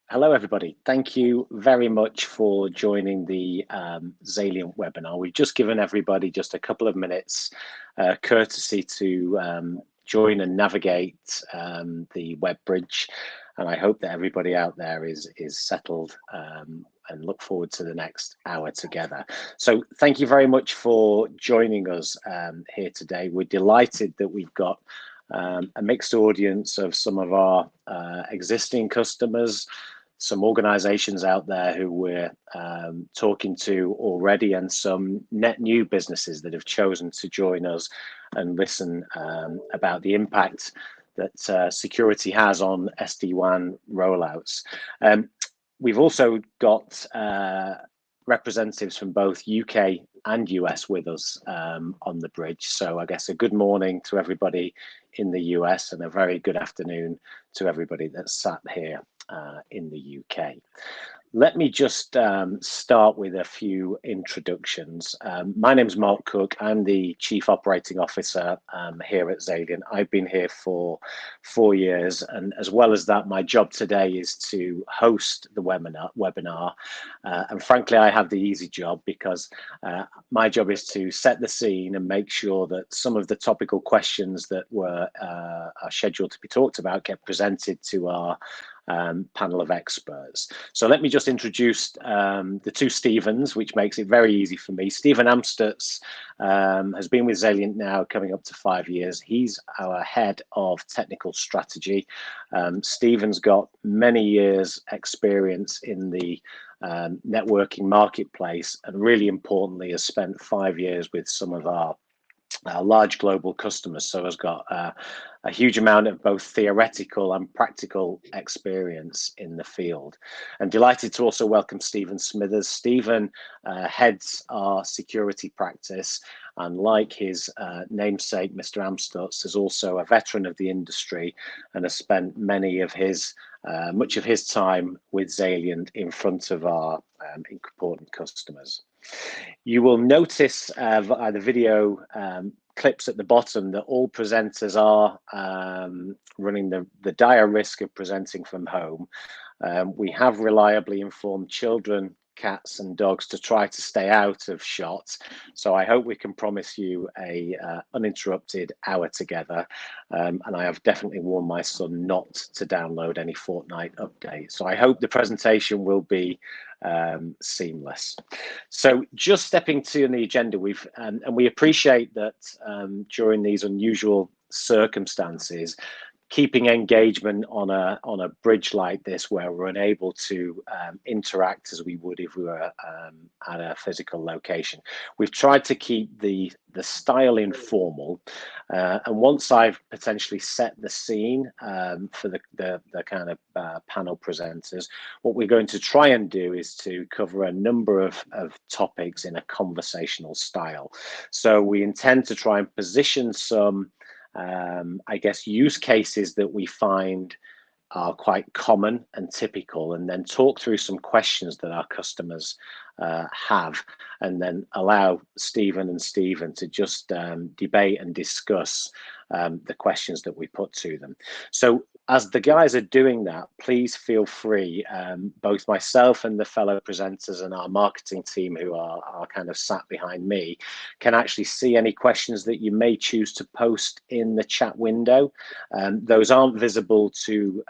Hello, everybody. Thank you very much for joining the Xalient webinar. We've just given everybody just a couple of minutes courtesy to join and navigate the web bridge. And I hope that everybody out there is settled and look forward to the next hour together. So thank you very much for joining us here today. We're delighted that we've got a mixed audience of some of our existing customers, some organizations out there who we're talking to already, and some net new businesses that have chosen to join us and listen about the impact that security has on SD WAN rollouts. We've also got representatives from both UK and US with us on the bridge. So I guess a good morning to everybody in the US and a very good afternoon to everybody that's sat here in the UK. Let me just start with a few introductions. My name is Mark Cook. I'm the Chief Operating Officer here at Xalient. I've been here for 4 years, and as well as that, my job today is to host the webinar. And frankly, I have the easy job because my job is to set the scene and make sure that some of the topical questions that are scheduled to be talked about get presented to our panel of experts. So let me just introduce the two Stevens, which makes it very easy for me. Stephen Amstutz has been with Xalient now coming up to 5 years. He's our head of technical strategy. Stephen's got many years experience in the networking marketplace, and really importantly has spent 5 years with some of our large global customers, so has got a huge amount of both theoretical and practical experience in the field. And delighted to also welcome Stephen Smithers. Stephen heads our security practice, and like his namesake, Mr. Amstutz, is also a veteran of the industry and has spent much of his time with Xalient in front of our important customers. You will notice via the video clips at the bottom that all presenters are running the dire risk of presenting from home. We have reliably informed children, cats and dogs to try to stay out of shot. So I hope we can promise you a uninterrupted hour together. And I have definitely warned my son not to download any Fortnite updates. So I hope the presentation will be seamless. So just stepping to the agenda, and we appreciate that during these unusual circumstances, keeping engagement on a bridge like this, where we're unable to interact as we would if we were at a physical location, we've tried to keep the style informal. And once I've potentially set the scene for the kind of panel presenters, what we're going to try and do is to cover a number of topics in a conversational style. So we intend to try and position some I guess use cases that we find are quite common and typical, and then talk through some questions that our customers have, and then allow Stephen and Stephen to just debate and discuss the questions that we put to them. So as the guys are doing that, please feel free, both myself and the fellow presenters and our marketing team who are kind of sat behind me can actually see any questions that you may choose to post in the chat window. Those aren't visible to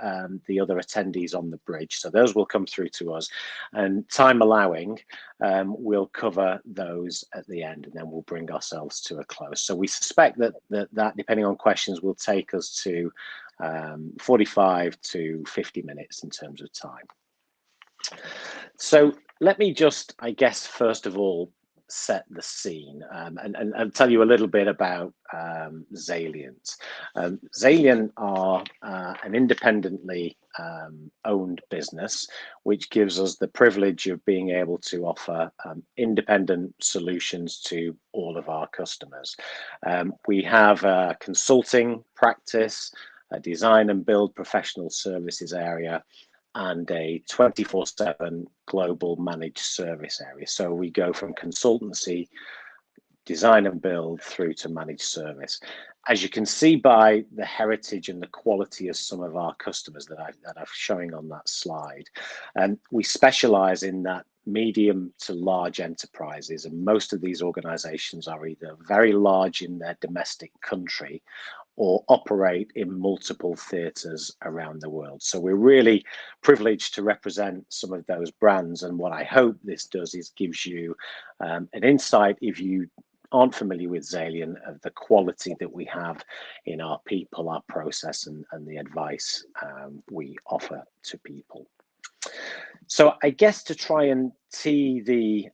the other attendees on the bridge, so those will come through to us, and time allowing, we'll cover those at the end, and then we'll bring ourselves to a close. So we suspect that depending on questions will take us to 45 to 50 minutes in terms of time. So let me just, I guess, first of all, set the scene and tell you a little bit about Xalient. Xalient are an independently owned business, which gives us the privilege of being able to offer independent solutions to all of our customers. We have a consulting practice, a design and build professional services area, and a 24/7 global managed service area. So we go from consultancy design and build through to managed service. As you can see by the heritage and the quality of some of our customers that I'm showing on that slide, we specialize in that medium to large enterprises, and most of these organizations are either very large in their domestic country or operate in multiple theatres around the world. So we're really privileged to represent some of those brands, and what I hope this does is gives you an insight, if you aren't familiar with Xalient, of the quality that we have in our people, our process, and the advice we offer to people. So I guess to try and tee the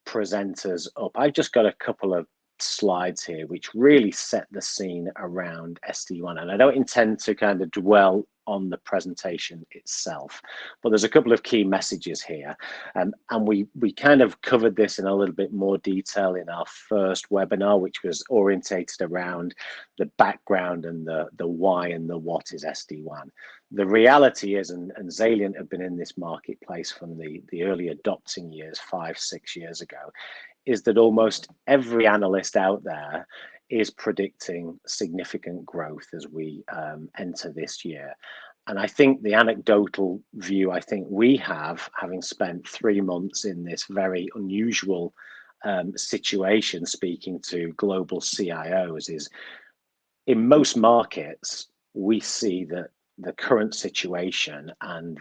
presenters up, I've just got a couple of slides here which really set the scene around SD WAN, and I don't intend to kind of dwell on the presentation itself, but there's a couple of key messages here, and we kind of covered this in a little bit more detail in our first webinar, which was orientated around the background and the why and the what is SD WAN. The reality is, and Xalient have been in this marketplace from the early adopting years, 5-6 years ago, is that almost every analyst out there is predicting significant growth as we enter this year. And I think the anecdotal view I think we have, having spent 3 months in this very unusual situation, speaking to global CIOs, is in most markets, we see that the current situation and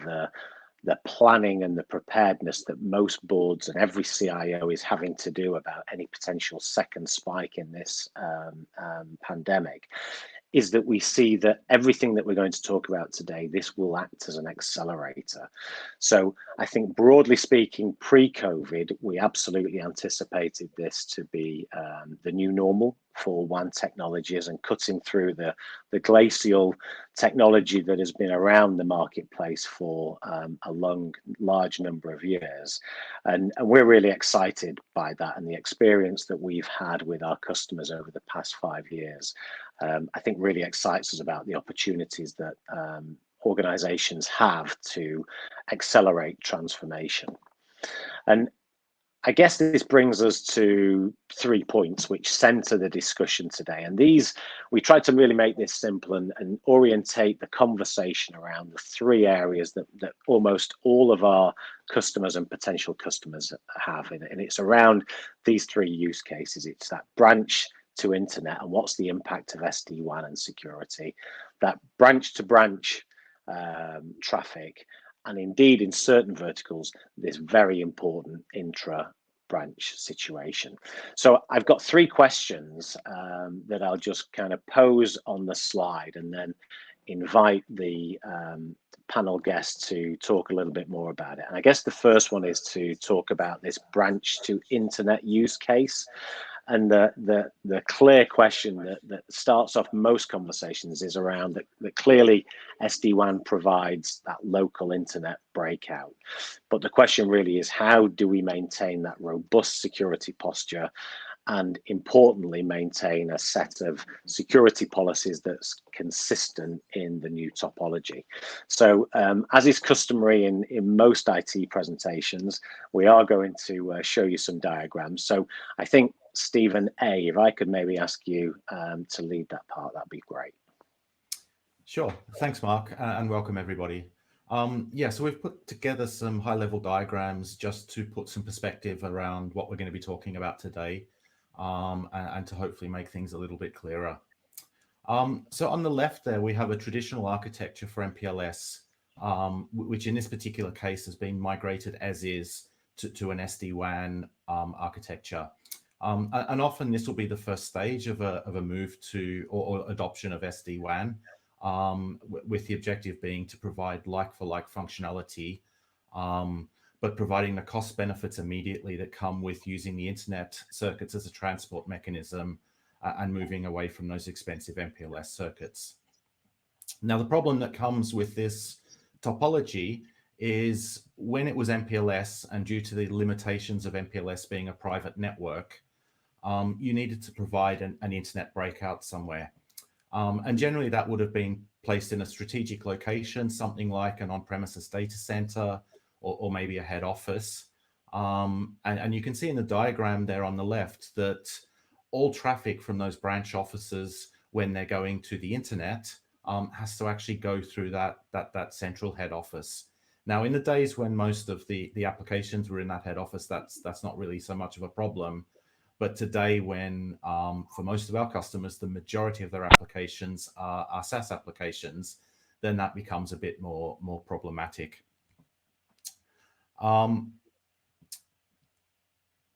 the planning and the preparedness that most boards and every CIO is having to do about any potential second spike in this pandemic, is that we see that everything that we're going to talk about today, this will act as an accelerator. So I think broadly speaking, pre-COVID, we absolutely anticipated this to be the new normal for WAN technologies, and cutting through the glacial technology that has been around the marketplace for a large number of years. And we're really excited by that, and the experience that we've had with our customers over the past 5 years, I think really excites us about the opportunities that organizations have to accelerate transformation. And I guess this brings us to 3 points which center the discussion today. And these, we tried to really make this simple and orientate the conversation around the 3 areas that almost all of our customers and potential customers have. And it's around these 3 use cases. It's that branch to internet and what's the impact of SD WAN and security, that branch to branch traffic, and indeed in certain verticals, this very important intra branch situation. So I've got 3 questions that I'll just kind of pose on the slide and then invite the panel guests to talk a little bit more about it. And I guess the first one is to talk about this branch to internet use case. And the clear question that starts off most conversations is around that clearly SD WAN provides that local internet breakout. But the question really is, how do we maintain that robust security posture, and importantly, maintain a set of security policies that's consistent in the new topology? So as is customary in most IT presentations, we are going to show you some diagrams. So I think, Stephen A., if I could maybe ask you to lead that part, that'd be great. Sure. Thanks, Mark, and welcome everybody. Yeah, so we've put together some high-level diagrams just to put some perspective around what we're going to be talking about today, and to hopefully make things a little bit clearer. So on the left there, we have a traditional architecture for MPLS, which in this particular case has been migrated as is to an SD WAN architecture. And often this will be the first stage of a move to or adoption of SD WAN, with the objective being to provide like-for-like functionality, but providing the cost benefits immediately that come with using the internet circuits as a transport mechanism, and moving away from those expensive MPLS circuits. Now, the problem that comes with this topology is when it was MPLS, and due to the limitations of MPLS being a private network, you needed to provide an internet breakout somewhere. And generally that would have been placed in a strategic location, something like an on-premises data center or maybe a head office. And you can see in the diagram there on the left that all traffic from those branch offices, when they're going to the internet, has to actually go through that central head office. Now, in the days when most of the applications were in that head office, that's not really so much of a problem. But today, when for most of our customers, the majority of their applications are SaaS applications, then that becomes a bit more problematic.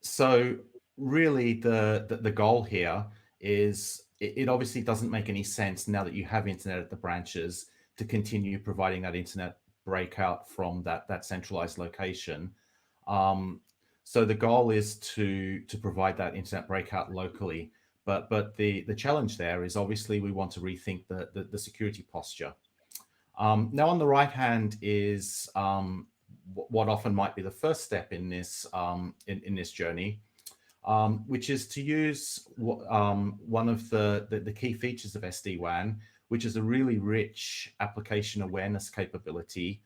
So really, the goal here is it obviously doesn't make any sense now that you have internet at the branches to continue providing that internet breakout from that centralized location. So the goal is to provide that internet breakout locally. But the challenge there is obviously we want to rethink the security posture. Now on the right hand is what often might be the first step in this in this journey, which is to use one of the key features of SD WAN, which is a really rich application awareness capability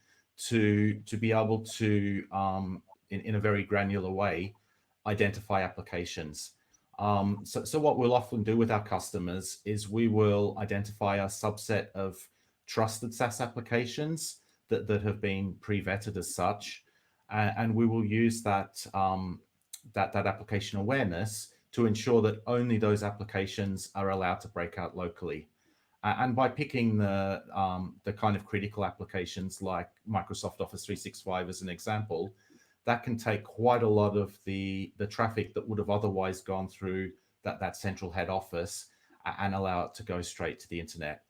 to be able to in a very granular way identify applications. So what we'll often do with our customers is we will identify a subset of trusted SaaS applications that have been pre-vetted as such, and we will use that application awareness to ensure that only those applications are allowed to break out locally. And by picking the kind of critical applications like Microsoft Office 365 as an example, that can take quite a lot of the traffic that would have otherwise gone through that central head office and allow it to go straight to the internet.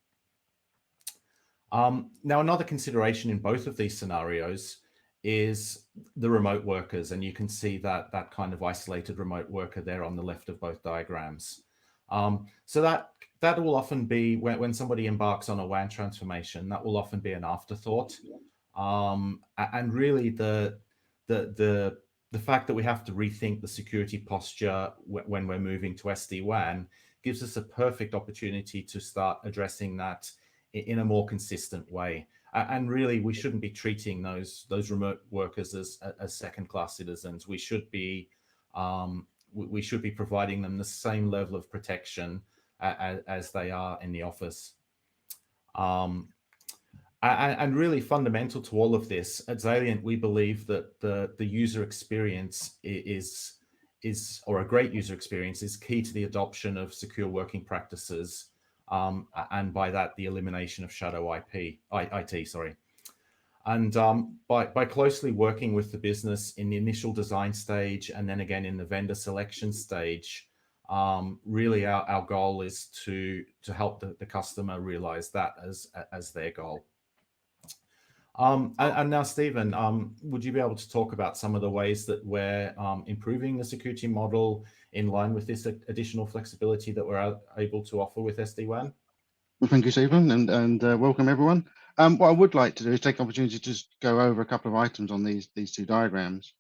Now, another consideration in both of these scenarios is the remote workers, and you can see that kind of isolated remote worker there on the left of both diagrams. So that will often be when somebody embarks on a WAN transformation, that will often be an afterthought. And really the fact that we have to rethink the security posture when we're moving to SD-WAN gives us a perfect opportunity to start addressing that in a more consistent way. And really, we shouldn't be treating those remote workers as second-class citizens. We should be providing them the same level of protection as they are in the office. And really fundamental to all of this, at Xalient, we believe that the user experience or a great user experience is key to the adoption of secure working practices, and by that, the elimination of shadow IT, sorry. And by closely working with the business in the initial design stage and then again in the vendor selection stage, really our goal is to help the customer realize that as their goal. And now, Stephen, would you be able to talk about some of the ways that we're improving the security model in line with this additional flexibility that we're able to offer with SD-WAN? Well, thank you, Stephen, and welcome everyone. What I would like to do is take the opportunity to just go over a couple of items on these two diagrams.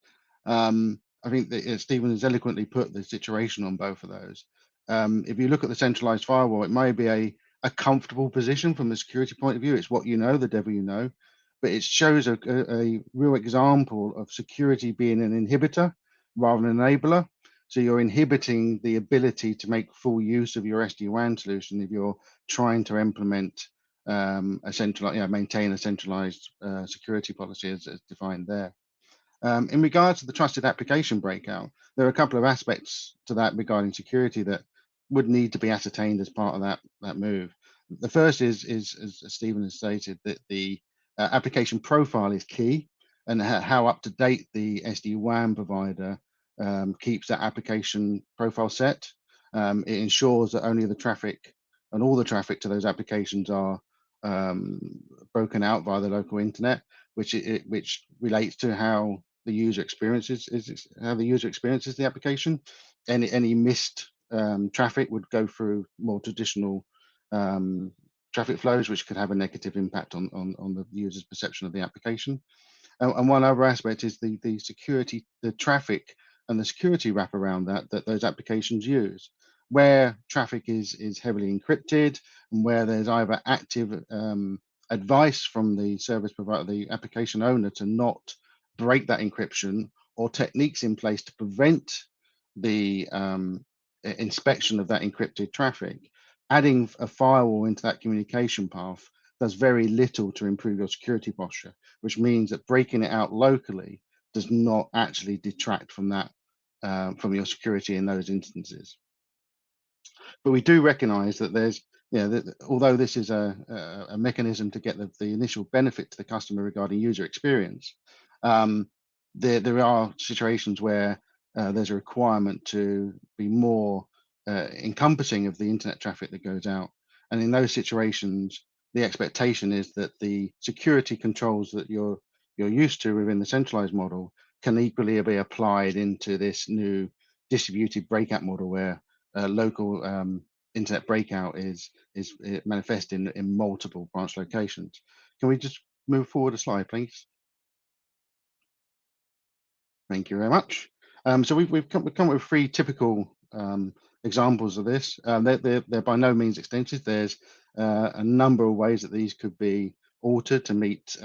I think that Stephen has eloquently put the situation on both of those. If you look at the centralized firewall, it may be a comfortable position from the security point of view. It's what you know, the devil you know, but it shows a real example of security being an inhibitor rather than an enabler. So you're inhibiting the ability to make full use of your SD-WAN solution if you're trying to implement maintain a centralized security policy as defined there. In regards to the trusted application breakout, there are a couple of aspects to that regarding security that would need to be ascertained as part of that move. The first is as Stephen has stated, that the application profile is key, and how up to date the SD-WAN provider keeps that application profile set. It ensures that only the traffic and all the traffic to those applications are broken out via the local internet, which relates to how the user experiences the application. Any missed traffic would go through more traditional traffic flows, which could have a negative impact on the user's perception of the application. And one other aspect is the security, the traffic and the security wrap around that those applications use, where traffic is heavily encrypted and where there's either active advice from the service provider, the application owner, to not break that encryption, or techniques in place to prevent the inspection of that encrypted traffic, adding a firewall into that communication path does very little to improve your security posture, which means that breaking it out locally does not actually detract from that, from your security in those instances. But we do recognize that there's, although this is a mechanism to get the initial benefit to the customer regarding user experience, there are situations where there's a requirement to be more encompassing of the internet traffic that goes out. And in those situations, the expectation is that the security controls that you're used to within the centralized model can equally be applied into this new distributed breakout model, where local internet breakout is manifested in multiple branch locations. Can we just move forward a slide, please? Thank you very much. So we've come up with three typical examples of this. They're by no means extensive. There's a number of ways that these could be altered to meet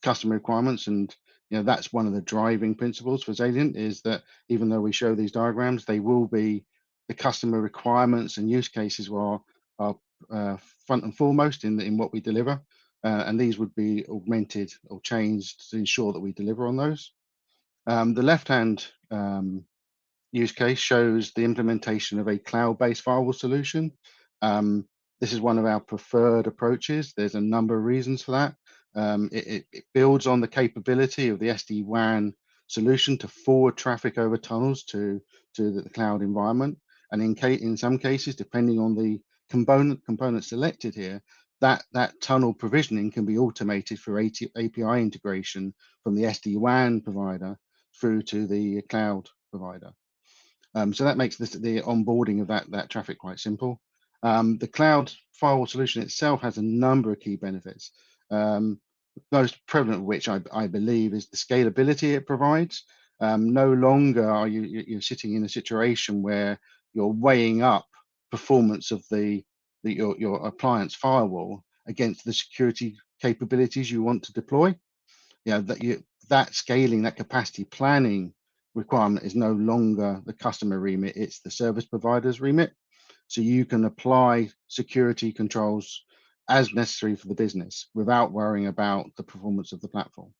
customer requirements, and that's one of the driving principles for Xalient, is that even though we show these diagrams, they will be the customer requirements and use cases are front and foremost in what we deliver, and these would be augmented or changed to ensure that we deliver on those. The left-hand use case shows the implementation of a cloud-based firewall solution. This is one of our preferred approaches. There's a number of reasons for that. It builds on the capability of the SD WAN solution to forward traffic over tunnels to the cloud environment. And in some cases, depending on the component selected here, that tunnel provisioning can be automated through API integration from the SD WAN provider through to the cloud provider. So that makes the onboarding of that traffic quite simple. The cloud firewall solution itself has a number of key benefits. Most prevalent of which I believe is the scalability it provides. No longer are you're sitting in a situation where you're weighing up performance of your appliance firewall against the security capabilities you want to deploy. That scaling, that capacity planning requirement is no longer the customer remit, it's the service provider's remit. So you can apply security controls as necessary for the business without worrying about the performance of the platform.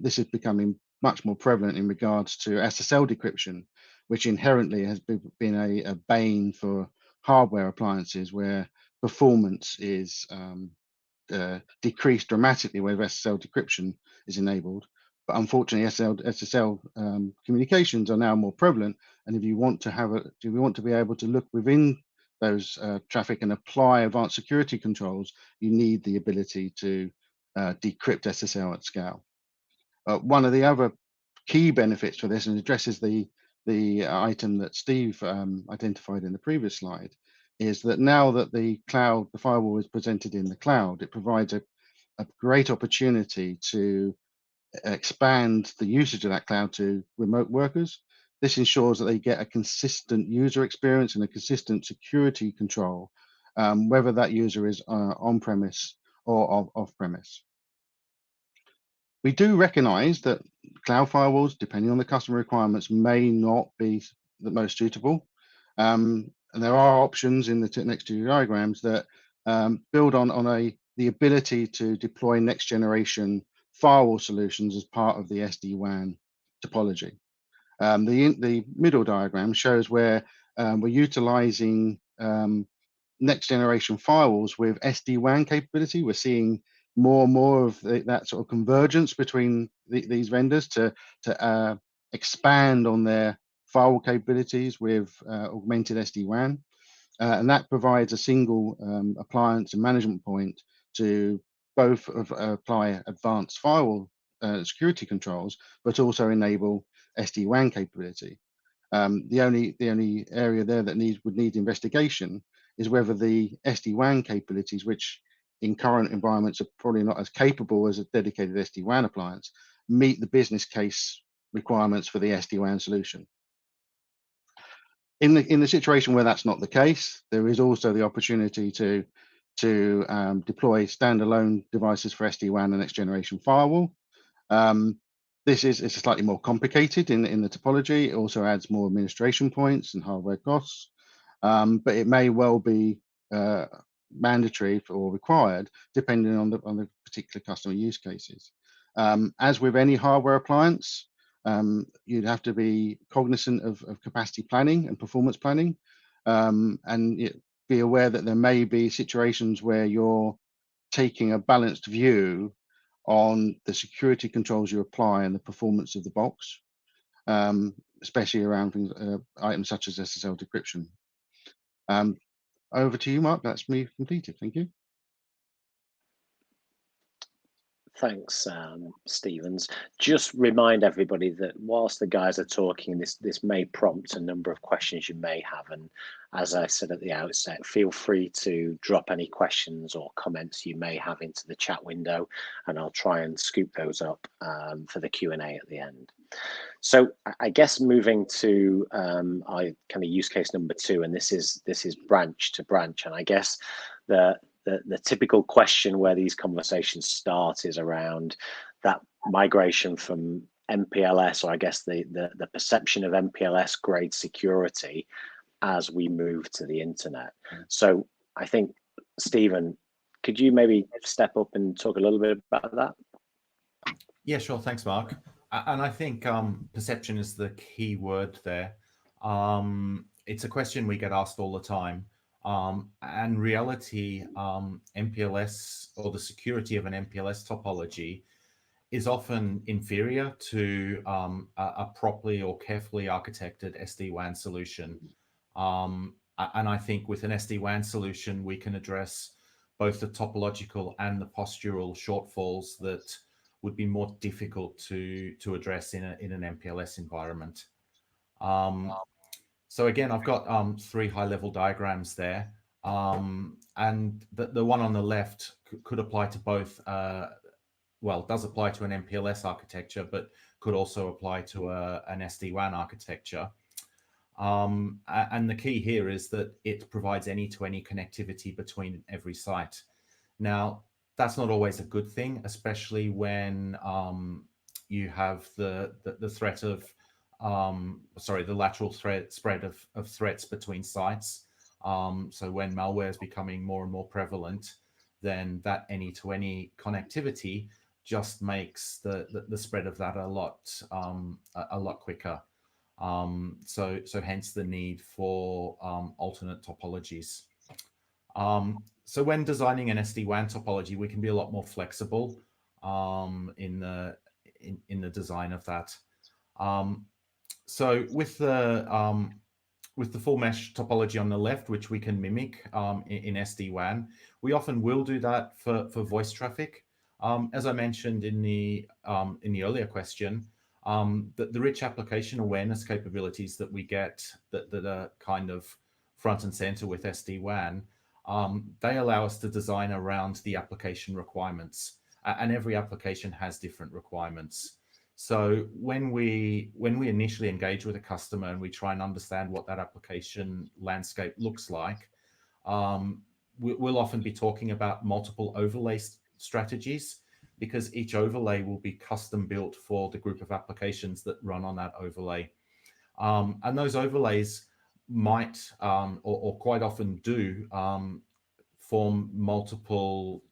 This is becoming much more prevalent in regards to SSL decryption, which inherently has been a bane for hardware appliances, where performance is decreased dramatically where SSL decryption is enabled. But unfortunately, SSL communications are now more prevalent, and if you want to be able to look within those traffic and apply advanced security controls, you need the ability to decrypt SSL at scale. One of the other key benefits for this, and addresses the item that Steve identified in the previous slide, is that now that the firewall is presented in the cloud, it provides a great opportunity to expand the usage of that cloud to remote workers. This ensures that they get a consistent user experience and a consistent security control, whether that user is on-premise or off-premise. We do recognize that cloud firewalls, depending on the customer requirements, may not be the most suitable. And there are options in the next two diagrams that build on the ability to deploy next generation firewall solutions as part of the SD WAN topology. The middle diagram shows where we're utilizing next generation firewalls with SD WAN capability. We're seeing more and more of that sort of convergence between these vendors to expand on their firewall capabilities with augmented SD WAN. And that provides a single appliance and management point to both apply advanced firewall security controls, but also enable SD WAN capability. The only area there that would need investigation is whether the SD WAN capabilities, which in current environments are probably not as capable as a dedicated SD WAN appliance, meet the business case requirements for the SD WAN solution. In the situation where that's not the case, there is also the opportunity to deploy standalone devices for SD WAN and next generation firewall. This is slightly more complicated in the topology. It also adds more administration points and hardware costs, but it may well be mandatory or required depending on the particular customer use cases. As with any hardware appliance, you'd have to be cognizant of capacity planning and performance planning, and be aware that there may be situations where you're taking a balanced view on the security controls you apply and the performance of the box, especially around things, items such as SSL decryption. Over to you, Mark. That's me completed. Thank you. Thanks, Stevens. Just remind everybody that whilst the guys are talking, this may prompt a number of questions you may have. And as I said at the outset, feel free to drop any questions or comments you may have into the chat window, and I'll try and scoop those up for the Q&A at the end. So I guess moving to our kind of use case number 2, and this is branch to branch, and I guess the typical question where these conversations start is around that migration from MPLS, or I guess the perception of MPLS grade security as we move to the internet. So I think, Stephen, could you maybe step up and talk a little bit about that? Yeah, sure. Thanks, Mark. And I think perception is the key word there. It's a question we get asked all the time. And reality, MPLS, or the security of an MPLS topology, is often inferior to a properly or carefully architected SD WAN solution. And I think with an SD WAN solution, we can address both the topological and the postural shortfalls that would be more difficult to address in an MPLS environment. So again, I've got 3 high-level diagrams there, and the one on the left could apply to both, well, does apply to an MPLS architecture, but could also apply to an SD-WAN architecture. And the key here is that it provides any-to-any connectivity between every site. Now, that's not always a good thing, especially when you have the threat of the lateral spread of threats between sites. So when malware is becoming more and more prevalent, then that any-to-any connectivity just makes the spread of that a lot quicker. So hence the need for alternate topologies. So when designing an SD-WAN topology, we can be a lot more flexible in the design of that. So with the full mesh topology on the left, which we can mimic in SD-WAN, we often will do that for voice traffic. As I mentioned in the earlier question, the rich application awareness capabilities that we get that are kind of front and center with SD-WAN, they allow us to design around the application requirements, and every application has different requirements. So when we initially engage with a customer and we try and understand what that application landscape looks like, we'll often be talking about multiple overlay strategies, because each overlay will be custom built for the group of applications that run on that overlay. And those overlays might, or quite often do, form multiple,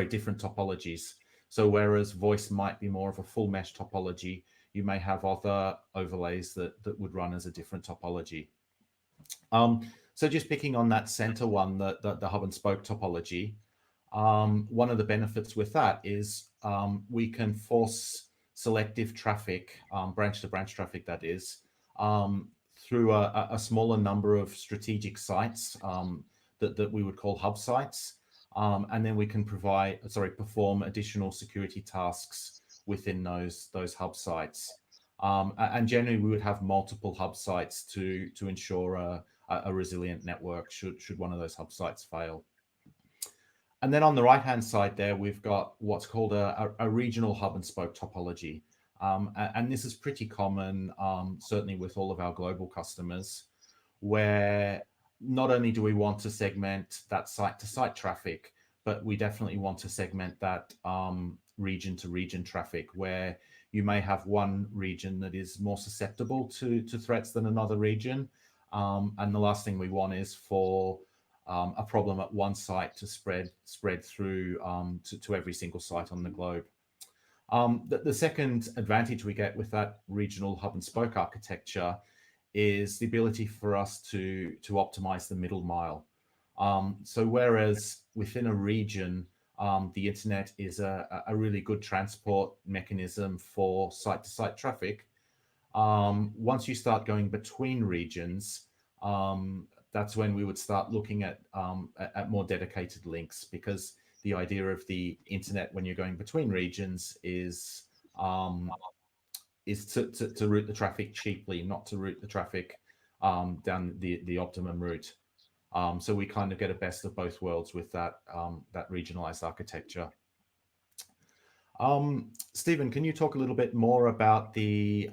different topologies. So whereas voice might be more of a full mesh topology, you may have other overlays that would run as a different topology. So just picking on that center one, the hub and spoke topology, one of the benefits with that is we can force selective traffic, branch-to-branch traffic that is, through a smaller number of strategic sites that we would call hub sites. And then we can perform additional security tasks within those hub sites. And generally, we would have multiple hub sites to ensure a resilient network should one of those hub sites fail. And then on the right-hand side there, we've got what's called a regional hub and spoke topology. And this is pretty common, certainly with all of our global customers, where not only do we want to segment that site-to-site traffic, but we definitely want to segment that region-to-region traffic, where you may have one region that is more susceptible to threats than another region. And the last thing we want is for a problem at one site to spread through to every single site on the globe. The second advantage we get with that regional hub and spoke architecture is the ability for us to optimize the middle mile. So whereas within a region, the internet is a really good transport mechanism for site-to-site traffic, once you start going between regions, that's when we would start looking at more dedicated links, because the idea of the internet when you're going between regions is to route the traffic cheaply, not to route the traffic down the optimum route. So we kind of get a best of both worlds with that regionalized architecture. Stephen, can you talk a little bit more about the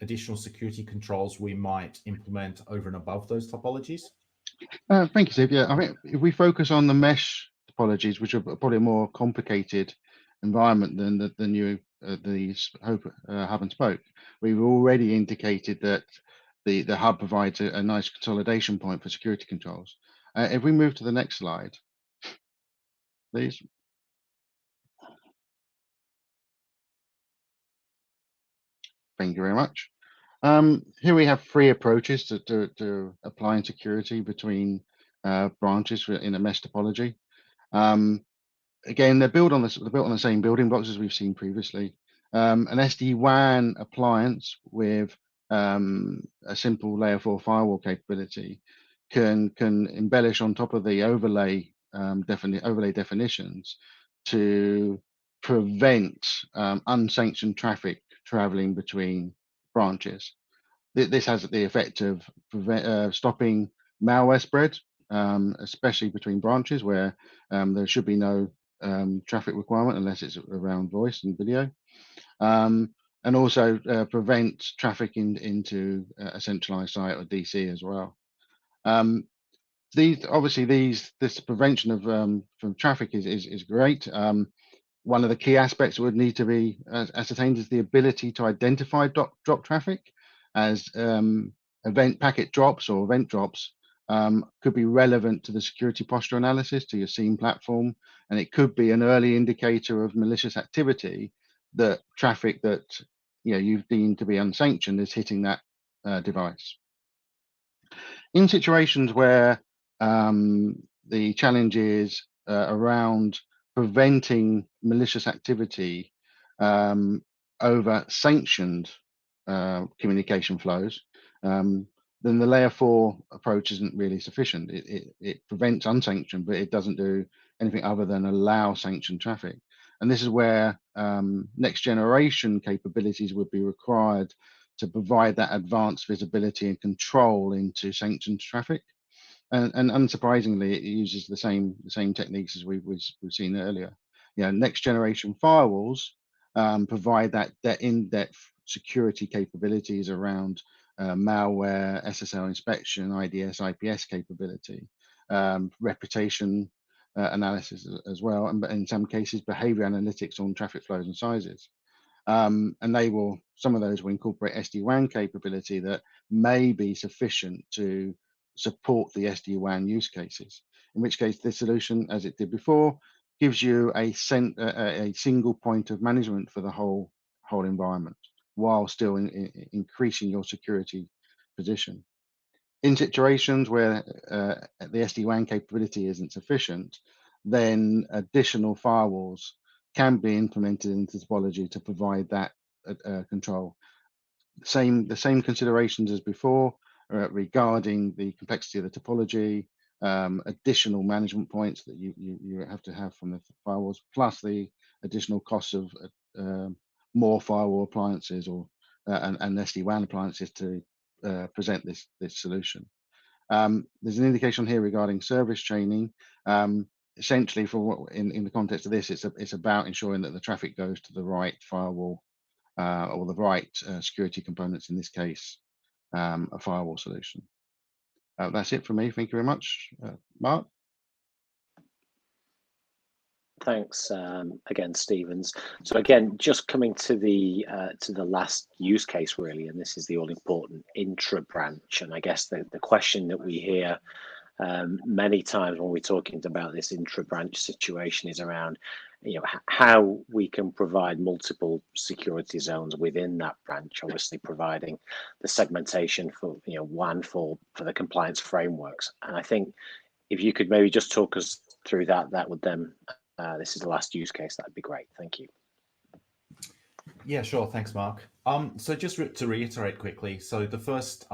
additional security controls we might implement over and above those topologies? Thank you, Steve. Yeah, I think if we focus on the mesh topologies, which are probably a more complicated environment than the new hub and spoke, we've already indicated that the hub provides a nice consolidation point for security controls. If we move to the next slide, please. Thank you very much. Here we have three approaches to applying security between branches in a mesh topology. Again, they're built on the same building blocks as we've seen previously. An SD WAN appliance with a simple layer 4 firewall capability can embellish on top of the overlay definitions to prevent unsanctioned traffic traveling between branches. This has the effect of stopping malware spread, especially between branches where there should be no traffic requirement unless it's around voice and video, and also prevent traffic into a centralized site or DC as well. This prevention of from traffic is great. One of the key aspects would need to be ascertained is the ability to identify drop traffic, as event packet drops or event drops could be relevant to the security posture analysis to your SIEM platform, and it could be an early indicator of malicious activity, that traffic that you've deemed to be unsanctioned is hitting that device. In situations where the challenge is around preventing malicious activity over sanctioned communication flows, then the layer 4 approach isn't really sufficient. It prevents unsanctioned, but it doesn't do anything other than allow sanctioned traffic. And this is where next generation capabilities would be required to provide that advanced visibility and control into sanctioned traffic. And unsurprisingly, it uses the same techniques as we've seen earlier. Next generation firewalls provide that in-depth security capabilities around malware, SSL inspection, IDS, IPS capability, reputation analysis as well, and in some cases behavior analytics on traffic flows and sizes. And some of those will incorporate SD WAN capability that may be sufficient to support the SD WAN use cases, in which case this solution, as it did before, gives you a single point of management for the whole environment, while still increasing your security position. In situations where the SD WAN capability isn't sufficient, then additional firewalls can be implemented into topology to provide that control. The same considerations as before regarding the complexity of the topology, additional management points that you have to have from the firewalls, plus the additional costs of more firewall appliances and SD WAN appliances to present this solution. There's an indication here regarding service chaining. Essentially, in the context of this, it's about ensuring that the traffic goes to the right firewall or the right security components. In this case, a firewall solution. That's it for me. Thank you very much, Mark. Thanks again, Stevens. So again, just coming to the last use case really, and this is the all important intra branch. And I guess the question that we hear many times when we're talking about this intra branch situation is around, how we can provide multiple security zones within that branch. Obviously, providing the segmentation for WAN for the compliance frameworks. And I think if you could maybe just talk us through that, that would then. This is the last use case. That'd be great. Thank you. Yeah, sure. Thanks, Mark. So just to reiterate quickly, so the first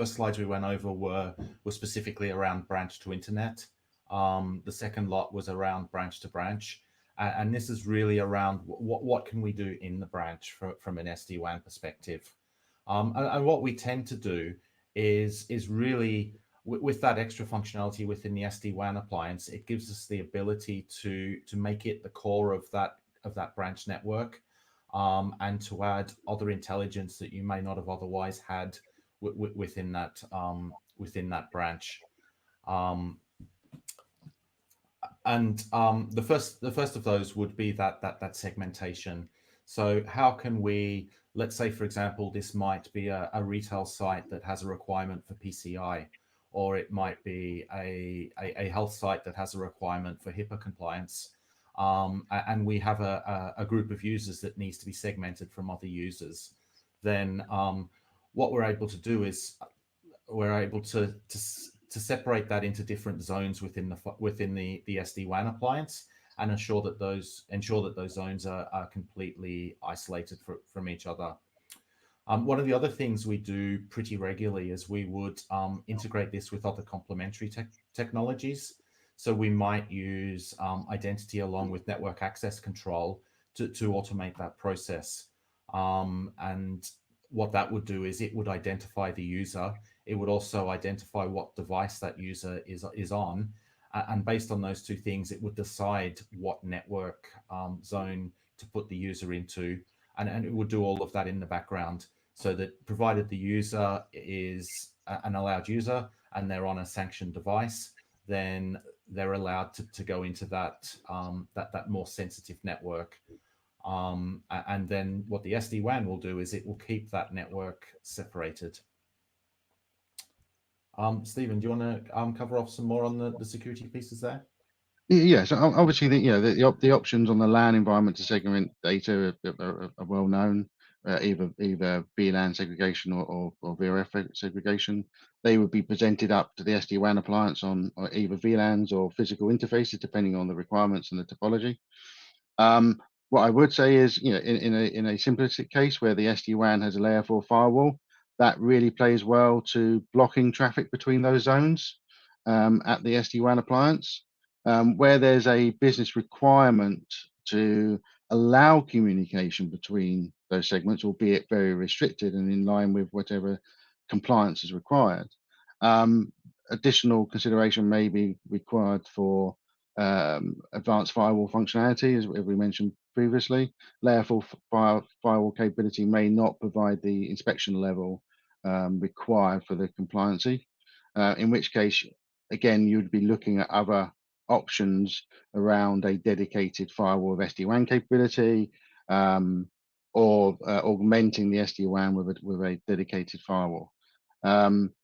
slides we went over were specifically around branch to internet. The second lot was around branch to branch, and this is really around what can we do in the branch from an SD WAN perspective. And what we tend to do is really with that extra functionality within the SD WAN appliance, it gives us the ability to make it the core of that branch network, and to add other intelligence that you may not have otherwise had within that branch. The first of those would be that segmentation. So how can we, let's say for example, this might be a retail site that has a requirement for PCI, or it might be a health site that has a requirement for HIPAA compliance, and we have a group of users that needs to be segmented from other users. Then what we're able to do is we're able to separate that into different zones within the SD WAN appliance, and ensure that those zones are completely isolated from each other. One of the other things we do pretty regularly is we would integrate this with other complementary technologies. So we might use identity along with network access control to automate that process. And what that would do is it would identify the user. It would also identify what device that user is on. And based on those two things, it would decide what network zone to put the user into. And it would do all of that in the background, so that provided the user is an allowed user and they're on a sanctioned device, then they're allowed to go into that more sensitive network. And then what the SD WAN will do is it will keep that network separated. Stephen, do you want to cover off some more on the security pieces there? Yeah, so obviously the options on the LAN environment to segment data are well known, either VLAN segregation or VRF segregation. They would be presented up to the SD WAN appliance on either VLANs or physical interfaces, depending on the requirements and the topology. What I would say is, in a simplistic case where the SD WAN has a layer 4 firewall, that really plays well to blocking traffic between those zones at the SD WAN appliance. Where there's a business requirement to allow communication between those segments, albeit very restricted and in line with whatever compliance is required. Additional consideration may be required for advanced firewall functionality, as we mentioned previously. Layer 4 firewall capability may not provide the inspection level required for the compliancy, in which case, again, you'd be looking at other options around a dedicated firewall of SD-WAN capability, or augmenting the SD-WAN with a dedicated firewall.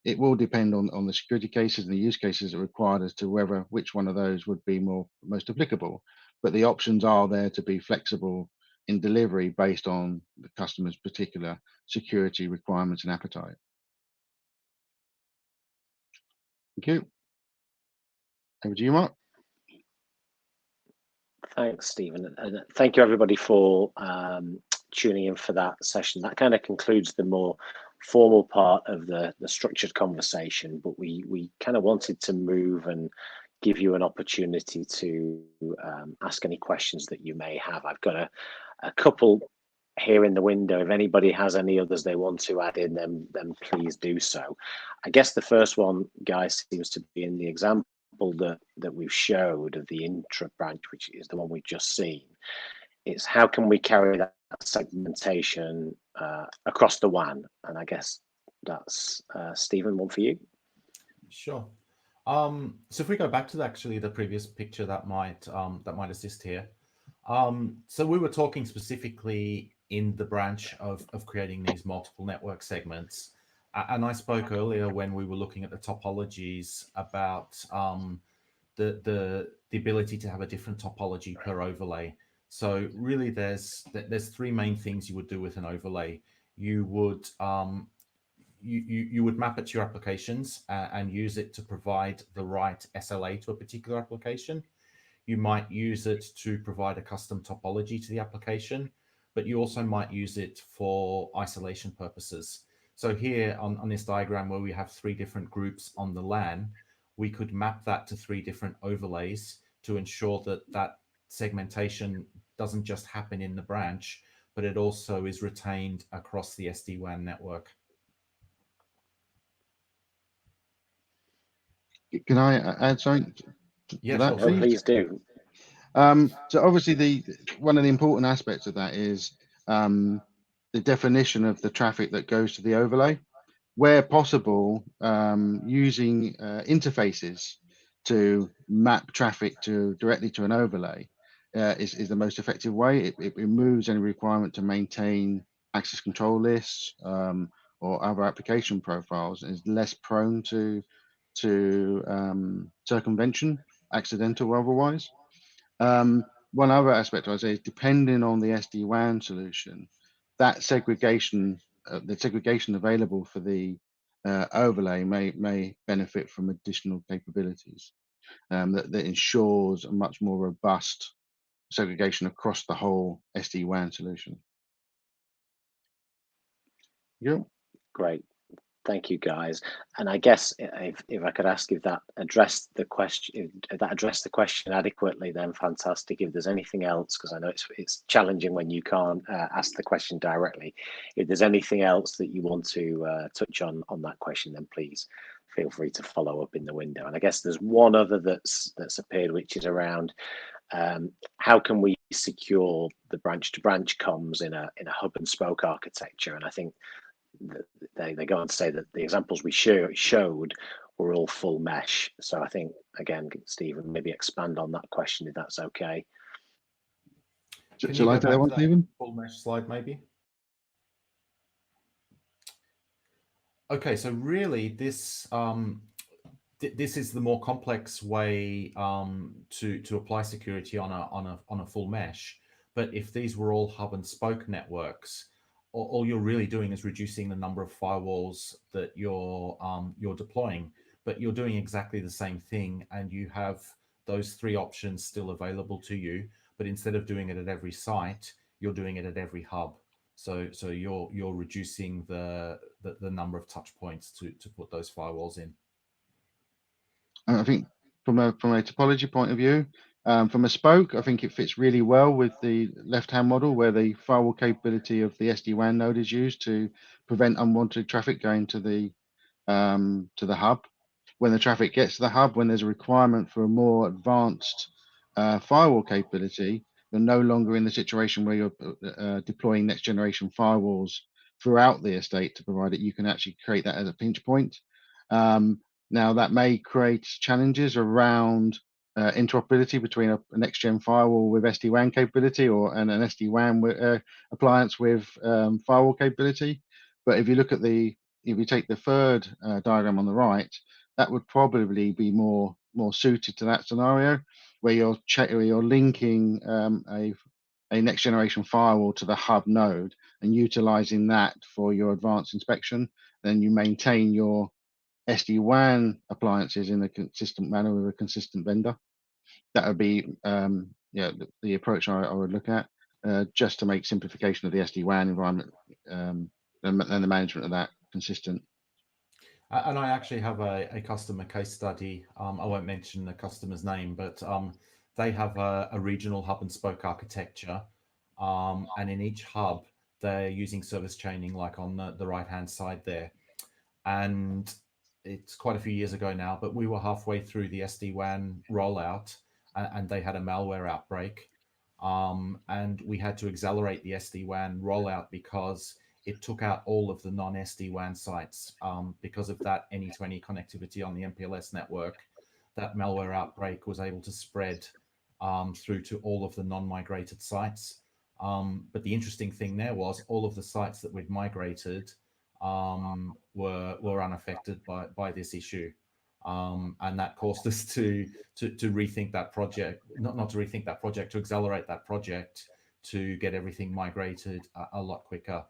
It will depend on the security cases and the use cases that are required as to which one of those would be most applicable. But the options are there to be flexible in delivery based on the customer's particular security requirements and appetite. Thank you. Over to you, Mark. Thanks, Stephen, and thank you everybody for tuning in for that session. That kind of concludes the more formal part of the structured conversation, but we kind of wanted to move and give you an opportunity to ask any questions that you may have. I've got a couple here in the window. If anybody has any others they want to add in, then please do so. I guess the first one, guys, seems to be in the example that we've showed of the intra branch, which is the one we've just seen. It's how can we carry that segmentation across the WAN? And I guess that's Stephen, one for you. Sure. So if we go back to the previous picture, that might assist here. So we were talking specifically in the branch of creating these multiple network segments. And I spoke earlier when we were looking at the topologies about the ability to have a different topology per overlay. So really there's three main things you would do with an overlay. You would you would map it to your applications and use it to provide the right SLA to a particular application. You might use it to provide a custom topology to the application, but you also might use it for isolation purposes. So here on this diagram where we have three different groups on the LAN, we could map that to three different overlays to ensure that that segmentation doesn't just happen in the branch, but it also is retained across the SD WAN network. Can I add something to that, sure. Please do. So obviously one of the important aspects of that is the definition of the traffic that goes to the overlay. Where possible, using interfaces to map traffic directly to an overlay is the most effective way. It removes any requirement to maintain access control lists or other application profiles, and is less prone to circumvention, accidental or otherwise. One other aspect I'd say is, depending on the SD WAN solution, that segregation, the segregation available for the overlay may benefit from additional capabilities that ensures a much more robust segregation across the whole SD WAN solution. Yeah. Great. Thank you, guys. And I guess if I could ask if that addressed the question, adequately, then fantastic. If there's anything else, because I know it's challenging when you can't ask the question directly. If there's anything else that you want to touch on that question, then please feel free to follow up in the window. And I guess there's one other that's appeared, which is around how can we secure the branch-to-branch comms in a hub and spoke architecture? And I think they go on to say that the examples we showed were all full mesh. So I think, again, Stephen, maybe expand on that question if that's okay. Shall I take that one, Stephen? Full mesh slide, maybe. Okay, so really this this is the more complex way to apply security on a full mesh. But if these were all hub and spoke networks, all you're really doing is reducing the number of firewalls that you're deploying, but you're doing exactly the same thing, and you have those three options still available to you. But instead of doing it at every site, you're doing it at every hub. So you're reducing the number of touch points to put those firewalls in. I think from a topology point of view, from a spoke, I think it fits really well with the left-hand model, where the firewall capability of the SD WAN node is used to prevent unwanted traffic going to the hub. When the traffic gets to the hub, when there's a requirement for a more advanced firewall capability, you're no longer in the situation where you're deploying next-generation firewalls throughout the estate to provide it. You can actually create that as a pinch point. Now, that may create challenges around interoperability between a next-gen firewall with SD-WAN capability and an SD-WAN appliance with firewall capability. But if you look at if you take the third diagram on the right, that would probably be more suited to that scenario, where you're linking a next-generation firewall to the hub node and utilizing that for your advanced inspection. Then you maintain your SD-WAN appliances in a consistent manner with a consistent vendor. That would be the approach I would look at, just to make simplification of the SD-WAN environment and the management of that consistent. And I actually have a customer case study. I won't mention the customer's name, but they have a regional hub and spoke architecture. And in each hub, they're using service chaining, like on the right-hand side there. And it's quite a few years ago now, but we were halfway through the SD-WAN rollout, and they had a malware outbreak. And we had to accelerate the SD-WAN rollout because it took out all of the non-SD-WAN sites because of that any-to-any connectivity on the MPLS network. that malware outbreak was able to spread through to all of the non-migrated sites. But the interesting thing there was all of the sites that we'd migrated were unaffected by this issue. And that caused us to rethink that project, not to rethink that project, to accelerate that project to get everything migrated a lot quicker.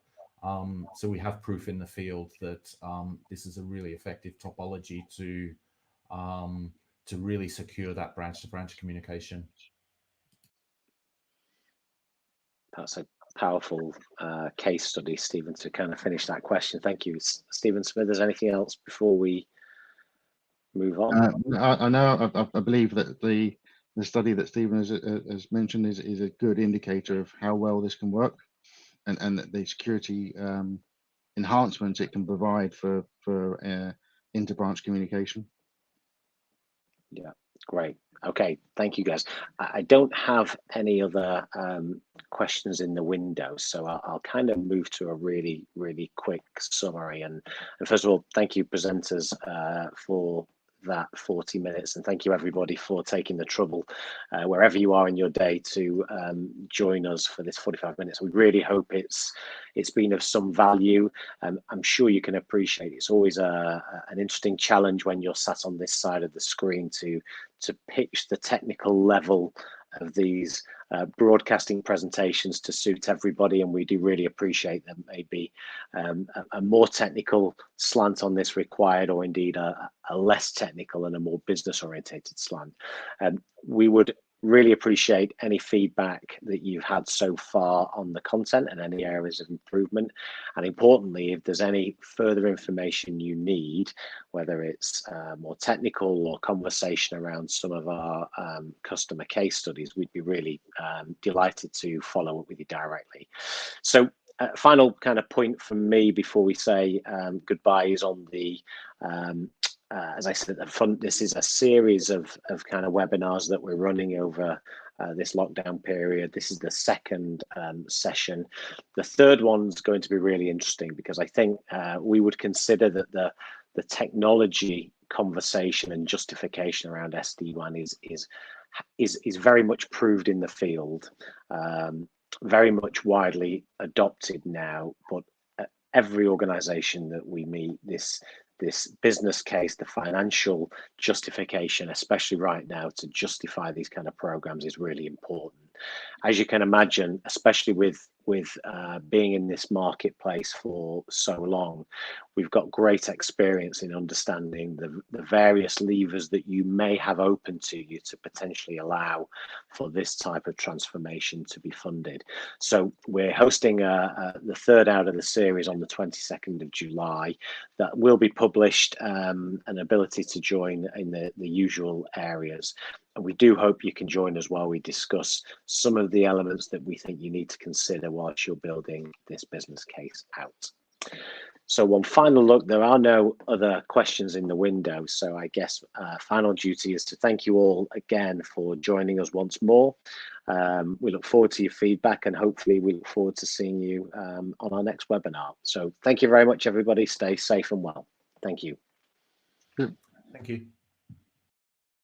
So we have proof in the field that this is a really effective topology to really secure that branch-to-branch communication. That's a powerful case study, Stephen, to kind of finish that question. Thank you, Stephen Smith. Is there anything else before we move on? I believe that the study that Stephen has mentioned is a good indicator of how well this can work, and the security enhancements it can provide for inter-branch communication. Yeah, great. Okay, thank you, guys. I don't have any other questions in the window, so I'll kind of move to a really, really quick summary. And first of all, thank you, presenters, for that 40 minutes, and thank you everybody for taking the trouble wherever you are in your day to join us for this 45 minutes. We really hope it's been of some value. I'm sure you can appreciate it's always an interesting challenge when you're sat on this side of the screen to pitch the technical level of these broadcasting presentations to suit everybody, and we do really appreciate that maybe a more technical slant on this required, or indeed a less technical and a more business orientated slant. We would really appreciate any feedback that you've had so far on the content and any areas of improvement. And importantly, if there's any further information you need, whether it's more technical or conversation around some of our customer case studies, we'd be really delighted to follow up with you directly. So final kind of point from me before we say goodbye is on the as I said at the front, this is a series of kind of webinars that we're running over this lockdown period. This is the second session. The third one's going to be really interesting because I think we would consider that the technology conversation and justification around SD WAN is very much proved in the field, very much widely adopted now. But every organization that we meet, this business case, the financial justification, especially right now, to justify these kind of programs is really important. As you can imagine, especially with being in this marketplace for so long, we've got great experience in understanding the various levers that you may have open to you to potentially allow for this type of transformation to be funded. So we're hosting the third out of the series on the 22nd of July that will be published, an ability to join in the usual areas. And we do hope you can join us while we discuss some of the elements that we think you need to consider whilst you're building this business case out. So one final look, there are no other questions in the window. So I guess final duty is to thank you all again for joining us once more. We look forward to your feedback, and hopefully we look forward to seeing you on our next webinar. So thank you very much, everybody. Stay safe and well. Thank you. Thank you.